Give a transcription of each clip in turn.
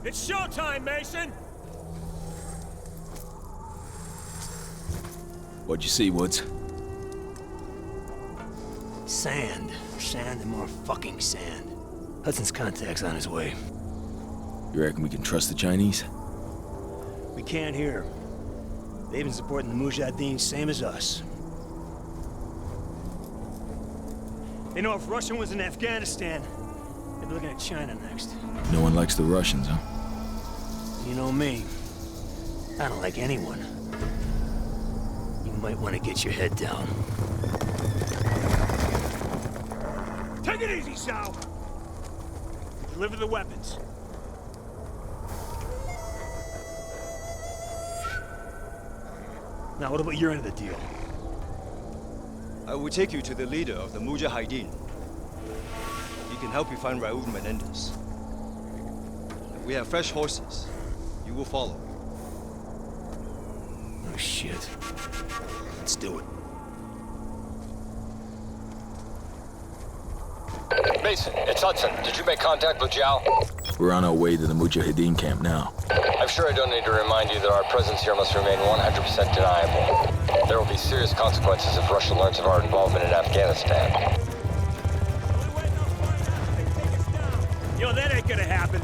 It's showtime, Mason! What'd you see, Woods? Sand. Sand and more fucking sand. Hudson's contact's on his way. You reckon we can trust the Chinese? We can't hear. They've been supporting the Mujahideen same as us. They know if Russia was in Afghanistan, they'd be looking at China next. No one likes the Russians, huh? You know me. I don't like anyone. You might want to get your head down. Take it easy, Sal! Deliver the weapons. Now, what about your end of the deal? I will take you to the leader of the Mujahideen. He can help you find Raul Menendez. We have fresh horses. You will follow. Oh, shit. Let's do it. Mason, it's Hudson. Did you make contact with Zhao? We're on our way to the Mujahideen camp now. I'm sure I don't need to remind you that our presence here must remain 100% deniable. There will be serious consequences if Russia learns of our involvement in Afghanistan. Yo, that ain't gonna happen.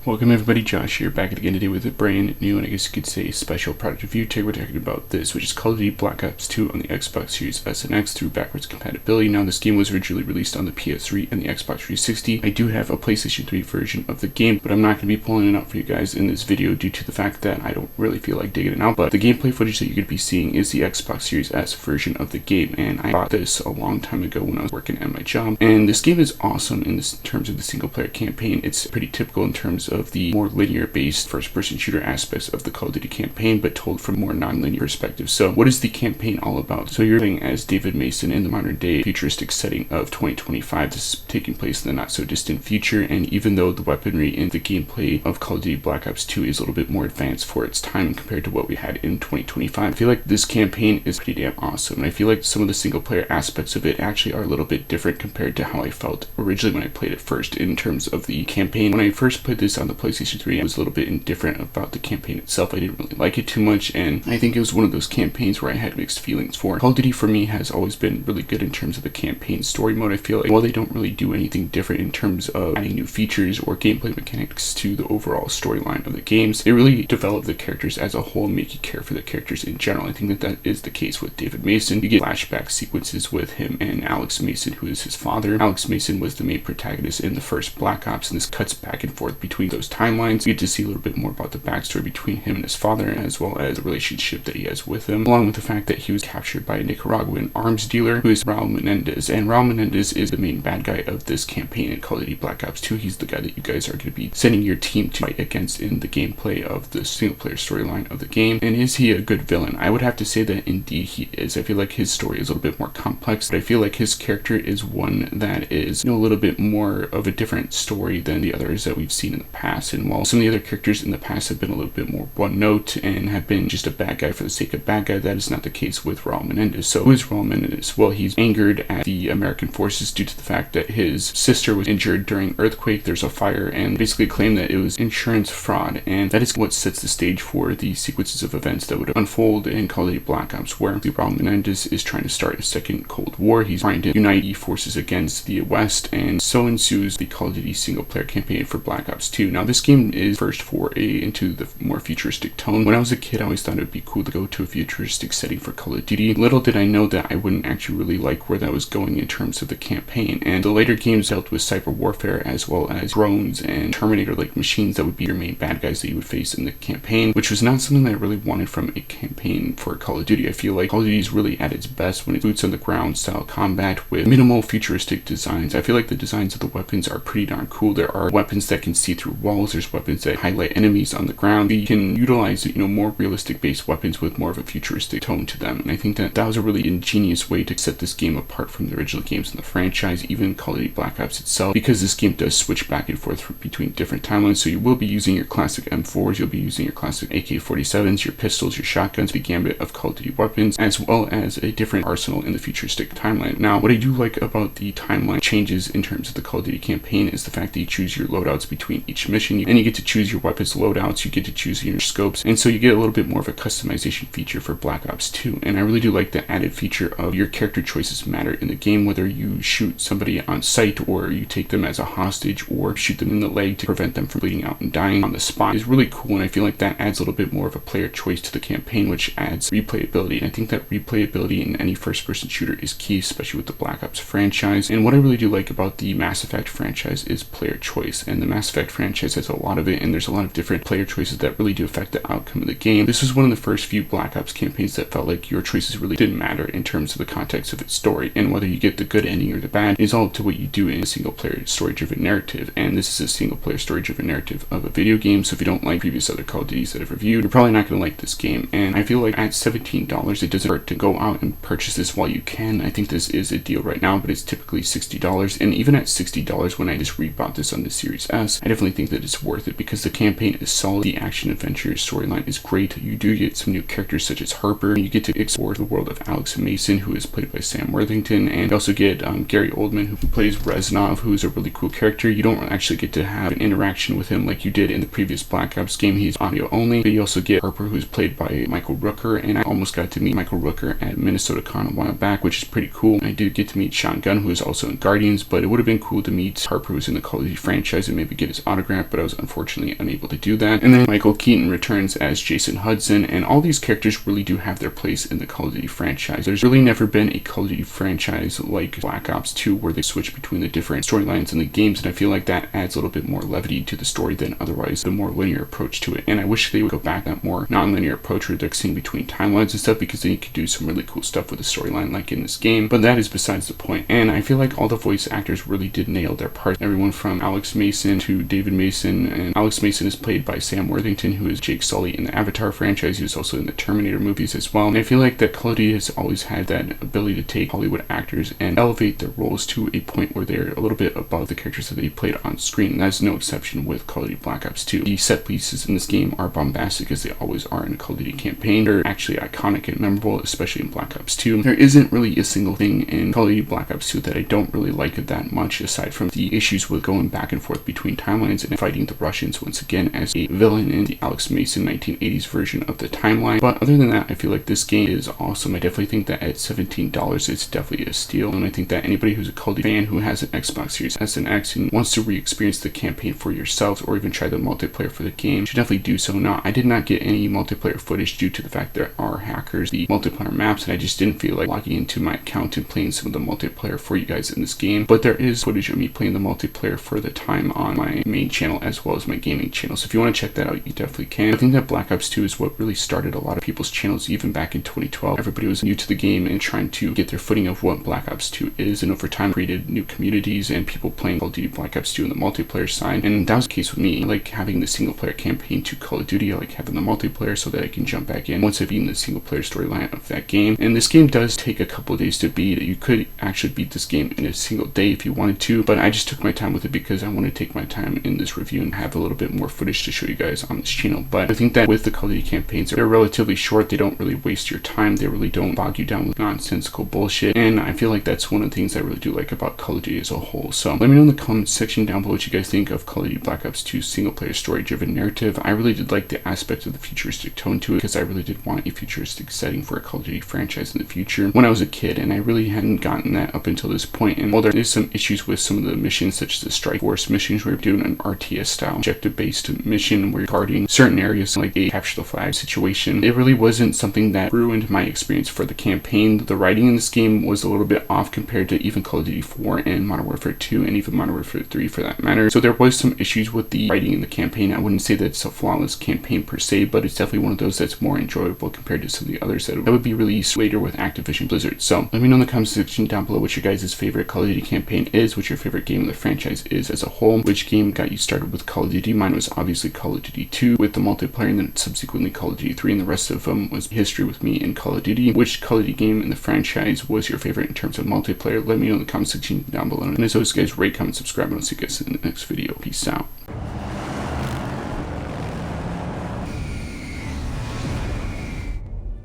Welcome everybody, Josh here, back again today with a brand new, and I guess you could say, special product review. Today we're talking about this, which is Call of Duty Black Ops 2 on the Xbox Series S and X through backwards compatibility. Now, this game was originally released on the PS3 and the Xbox 360. I do have a PlayStation 3 version of the game, but I'm not going to be pulling it out for you guys in this video due to the fact that I don't really feel like digging it out. But the gameplay footage that you're going to be seeing is the Xbox Series S version of the game, and I bought this a long time ago when I was working at my job. And this game is awesome in terms of the single player campaign. It's pretty typical in terms of the more linear based first-person shooter aspects of the Call of Duty campaign, but told from a more non-linear perspective. So what is the campaign all about? So you're playing as David Mason in the modern day futuristic setting of 2025. This is taking place in the not so distant future, and even though the weaponry and the gameplay of Call of Duty Black Ops 2 is a little bit more advanced for its time compared to what we had in 2025, I feel like this campaign is pretty damn awesome, and I feel like some of the single player aspects of it actually are a little bit different compared to how I felt originally when I played it first in terms of the campaign. When I first played this on the PlayStation 3, I was a little bit indifferent about the campaign itself. I didn't really like it too much, and I think it was one of those campaigns where I had mixed feelings for. Call of Duty for me has always been really good in terms of the campaign story mode. I feel like while they don't really do anything different in terms of adding new features or gameplay mechanics to the overall storyline of the games, they really develop the characters as a whole and make you care for the characters in general. I think that is the case with David Mason. You get flashback sequences with him and Alex Mason, who is his father. Alex Mason was the main protagonist in the first Black Ops, and this cuts back and forth between those timelines. You get to see a little bit more about the backstory between him and his father, as well as the relationship that he has with him, along with the fact that he was captured by a Nicaraguan arms dealer who is Raul Menendez. And Raul Menendez is the main bad guy of this campaign in Call of Duty Black Ops 2. He's the guy that you guys are going to be sending your team to fight against in the gameplay of the single player storyline of the game. And is he a good villain? I would have to say that indeed he is. I feel like his story is a little bit more complex, but I feel like his character is one that is, a little bit more of a different story than the others that we've seen in the past. And while some of the other characters in the past have been a little bit more one note and have been just a bad guy for the sake of bad guy, that is not the case with Raul Menendez. So who is Raul Menendez? Well, he's angered at the American forces due to the fact that his sister was injured during earthquake. There's a fire, and basically claimed that it was insurance fraud, and that is what sets the stage for the sequences of events that would unfold in Call of Duty Black Ops, where Raul Menendez is trying to start a second Cold War. He's trying to unite the forces against the West, and so ensues the Call of Duty single player campaign for Black Ops 2. Now, this game is first foray into the more futuristic tone. When I was a kid, I always thought it would be cool to go to a futuristic setting for Call of Duty. Little did I know that I wouldn't actually really like where that was going in terms of the campaign, and the later games dealt with cyber warfare as well as drones and Terminator-like machines that would be your main bad guys that you would face in the campaign, which was not something that I really wanted from a campaign for Call of Duty. I feel like Call of Duty is really at its best when it's boots on the ground style combat with minimal futuristic designs. I feel like the designs of the weapons are pretty darn cool. There are weapons that can see through walls, there's weapons that highlight enemies on the ground. You can utilize, more realistic based weapons with more of a futuristic tone to them. And I think that was a really ingenious way to set this game apart from the original games in the franchise, even Call of Duty Black Ops itself, because this game does switch back and forth between different timelines. So you will be using your classic M4s, you'll be using your classic AK-47s, your pistols, your shotguns, the gambit of Call of Duty weapons, as well as a different arsenal in the futuristic timeline. Now, what I do like about the timeline changes in terms of the Call of Duty campaign is the fact that you choose your loadouts between each mission, and you get to choose your weapons loadouts, you get to choose your scopes, and so you get a little bit more of a customization feature for Black Ops 2. And I really do like the added feature of your character choices matter in the game, whether you shoot somebody on sight or you take them as a hostage or shoot them in the leg to prevent them from bleeding out and dying on the spot is really cool. And I feel like that adds a little bit more of a player choice to the campaign, which adds replayability. And I think that replayability in any first-person shooter is key, especially with the Black Ops franchise. And what I really do like about the Mass Effect franchise is player choice, and the Mass Effect franchise has a lot of it, and there's a lot of different player choices that really do affect the outcome of the game. This was one of the first few Black Ops campaigns that felt like your choices really didn't matter in terms of the context of its story, and whether you get the good ending or the bad is all up to what you do in a single player story driven narrative. And this is a single player story driven narrative of a video game, so if you don't like previous other Call of Duties that I've reviewed, you're probably not going to like this game. And I feel like at $17 it doesn't hurt to go out and purchase this while you can. I think this is a deal right now, but it's typically $60, and even at $60 when I just rebought this on the Series S, I definitely think that it's worth it because the campaign is solid, the action adventure storyline is great, you do get some new characters such as Harper, you get to explore the world of Alex Mason, who is played by Sam Worthington, and you also get Gary Oldman, who plays Reznov, who's a really cool character. You don't actually get to have an interaction with him like you did in the previous Black Ops game, he's audio only, but you also get Harper, who's played by Michael Rooker, and I almost got to meet Michael Rooker at Minnesota Con a while back, which is pretty cool. I did get to meet Sean Gunn, who is also in Guardians, but it would have been cool to meet Harper, who's in the Call of Duty franchise, and maybe get his autograph, but I was unfortunately unable to do that. And then Michael Keaton returns as Jason Hudson, and all these characters really do have their place in the Call of Duty franchise. There's really never been a Call of Duty franchise like Black Ops 2 where they switch between the different storylines in the games, and I feel like that adds a little bit more levity to the story than otherwise the more linear approach to it. And I wish they would go back that more non-linear approach where they're mixing between timelines and stuff, because then you could do some really cool stuff with the storyline like in this game, but that is besides the point. And I feel like all the voice actors really did nail their parts. Everyone from Alex Mason to David Mason, and Alex Mason is played by Sam Worthington, who is Jake Sully in the Avatar franchise. He was also in the Terminator movies as well. And I feel like that Call of Duty has always had that ability to take Hollywood actors and elevate their roles to a point where they're a little bit above the characters that they played on screen. And that's no exception with Call of Duty Black Ops 2. The set pieces in this game are bombastic, as they always are in a Call of Duty campaign. They're actually iconic and memorable, especially in Black Ops 2. There isn't really a single thing in Call of Duty Black Ops 2 that I don't really like it that much, aside from the issues with going back and forth between timelines and fighting the Russians once again as a villain in the Alex Mason 1980s version of the timeline. But other than that, I feel like this game is awesome. I definitely think that at $17 it's definitely a steal, and I think that anybody who's a Call of Duty fan who has an Xbox Series S and X and wants to re-experience the campaign for yourselves or even try the multiplayer for the game should definitely do so. Now, I did not get any multiplayer footage due to the fact there are hackers, the multiplayer maps, and I just didn't feel like logging into my account and playing some of the multiplayer for you guys in this game. But there is footage of me playing the multiplayer for the time on my main channel as well as my gaming channel, so if you want to check that out, you definitely can. I think that Black Ops 2 is what really started a lot of people's channels even back in 2012. Everybody was new to the game and trying to get their footing of what Black Ops 2 is, and over time created new communities and people playing Call of Duty Black Ops 2 on the multiplayer side. And that was the case with me. I like having the single player campaign to Call of Duty. I like having the multiplayer so that I can jump back in once I've beaten the single player storyline of that game. And this game does take a couple of days to beat. You could actually beat this game in a single day if you wanted to, but I just took my time with it because I want to take my time in this review and have a little bit more footage to show you guys on this channel. But I think that with the Call of Duty campaigns, they're relatively short. They don't really waste your time. They really don't bog you down with nonsensical bullshit, and I feel like that's one of the things I really do like about Call of Duty as a whole. So let me know in the comments section down below what you guys think of Call of Duty Black Ops 2 single player story driven narrative. I really did like the aspect of the futuristic tone to it because I really did want a futuristic setting for a Call of Duty franchise in the future when I was a kid, and I really hadn't gotten that up until this point. And while there is some issues with some of the missions, such as the Strike Force missions where you're doing an RTS style objective based mission where you're guarding certain areas like a capture the flag situation, it really wasn't something that ruined my experience for the campaign. The writing in this game was a little bit off compared to even Call of Duty 4 and Modern Warfare 2 and even Modern Warfare 3 for that matter. So there was some issues with the writing in the campaign. I wouldn't say that it's a flawless campaign per se, but it's definitely one of those that's more enjoyable compared to some of the others that would be released later with Activision Blizzard. So let me know in the comment section down below what your guys' favorite Call of Duty campaign is, what your favorite game of the franchise is as a whole, which game got you started started with Call of Duty. Mine was obviously Call of Duty 2 with the multiplayer, and then subsequently Call of Duty 3, and the rest of them was history with me in Call of Duty. Which Call of Duty game in the franchise was your favorite in terms of multiplayer? Let me know in the comment section down below. And as always, guys, rate, comment, subscribe, and I'll see you guys in the next video. Peace out.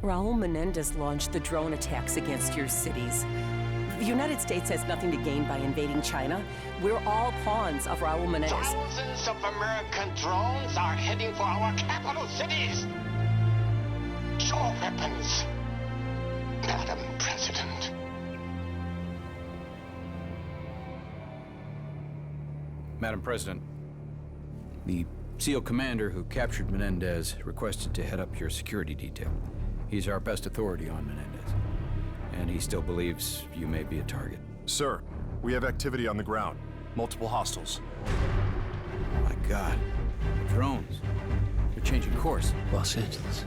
Raul Menendez launched the drone attacks against your cities. The United States has nothing to gain by invading China. We're all pawns of Raul Menendez. Thousands of American drones are heading for our capital cities. Your weapons, Madam President. Madam President, the SEAL commander who captured Menendez requested to head up your security detail. He's our best authority on Menendez, and he still believes you may be a target. Sir, we have activity on the ground. Multiple hostiles. My God, the drones. They're changing course. Los Angeles.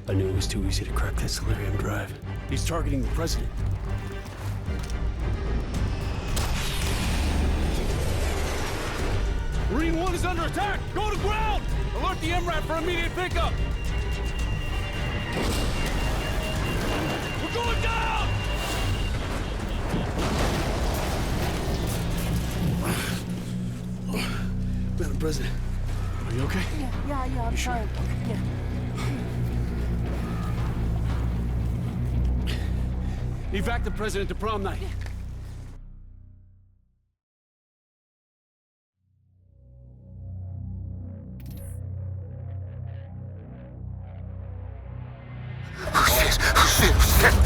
I knew it was too easy to crack that Solarium drive. He's targeting the president. Marine 1 is under attack! Go to ground! Alert the MRAP for immediate pickup! We're going down! Madam President, are you okay? Yeah, I'm fine. Yeah. Evac the president to prom night.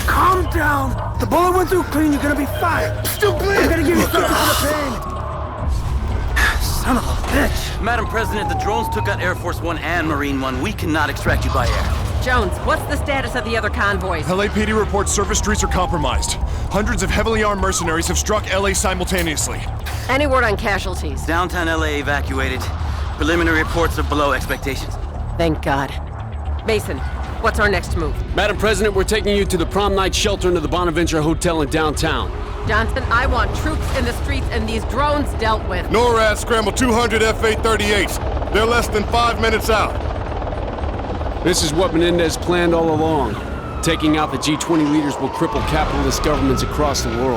Calm down! The bullet went through clean, you're gonna be fine! Still bleeding! I'm gonna give you something for the pain! Son of a bitch! Madam President, the drones took out Air Force One and Marine One. We cannot extract you by air. Jones, what's the status of the other convoys? LAPD reports surface streets are compromised. Hundreds of heavily armed mercenaries have struck LA simultaneously. Any word on casualties? Downtown LA evacuated. Preliminary reports are below expectations. Thank God. Mason, what's our next move? Madam President, we're taking you to the prom night shelter into the Bonaventure Hotel in downtown. Johnson, I want troops in the streets and these drones dealt with. NORAD scrambled 200 F-838s. They're less than 5 minutes out. This is what Menendez planned all along. Taking out the G20 leaders will cripple capitalist governments across the world.